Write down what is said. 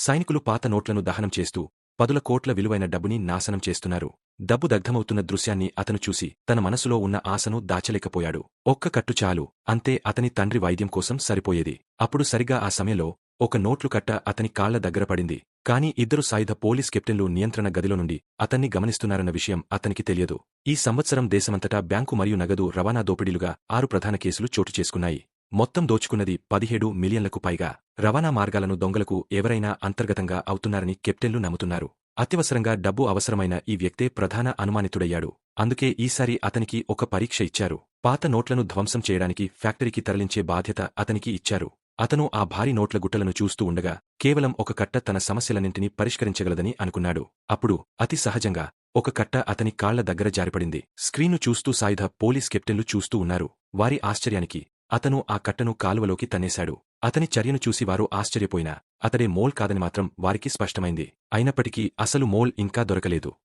సైనికులు పాత నోట్లను దహనం చేస్తూ పదుల కోట్ల విలువైన డబ్బుని నాశనం చేస్తున్నారు. డబ్బు దగ్ధమవుతున్న దృశ్యాన్ని అతను చూసి తన మనసులో ఉన్న ఆశను దాచలేకపోయాడు. ఒక్క కట్టు చాలు, అంతే అతని తండ్రి వైద్యం కోసం సరిపోయేది. అప్పుడు సరిగా ఆ సమయంలో ఒక నోట్లు కట్ట అతని కాళ్ల దగ్గర పడింది. కాని ఇద్దరు సాయుధ పోలీస్ కెప్టెన్లు నియంత్రణ గదిలో నుండి అతన్ని గమనిస్తున్నారన్న విషయం అతనికి తెలియదు. ఈ సంవత్సరం దేశమంతటా బ్యాంకు మరియు నగదు రవాణా దోపిడీలుగా 6 ప్రధాన కేసులు చోటు చేసుకున్నాయి. మొత్తం దోచుకున్నది 17 మిలియన్లకు పైగా. రవాణా మార్గాలను దొంగలకు ఎవరైనా అంతర్గతంగా అవుతున్నారని కెప్టెన్లు నమ్ముతున్నారు. అత్యవసరంగా డబ్బు అవసరమైన ఈ వ్యక్తే ప్రధాన అనుమానితుడయ్యాడు. అందుకే ఈసారి అతనికి ఒక పరీక్ష ఇచ్చారు. పాత నోట్లను ధ్వంసం చేయడానికి ఫ్యాక్టరీకి తరలించే బాధ్యత అతనికి ఇచ్చారు. అతను ఆ భారీ నోట్ల గుట్టలను చూస్తూ ఉండగా కేవలం ఒక కట్ట తన సమస్యలన్నింటినీ పరిష్కరించగలదని అనుకున్నాడు. అప్పుడు అతి సహజంగా ఒక కట్ట అతని కాళ్ల దగ్గర జారిపడింది. స్క్రీను చూస్తూ సాయుధ పోలీస్ కెప్టెన్లు చూస్తూ ఉన్నారు. వారి ఆశ్చర్యానికి అతను ఆ కట్టను కాలువలోకి తన్నేశాడు. అతని చర్యను చూసి వారు ఆశ్చర్యపోయినా అతడే మోల్ కాదని మాత్రం వారికి స్పష్టమైంది. అయినప్పటికీ అసలు మోల్ ఇంకా దొరకలేదు.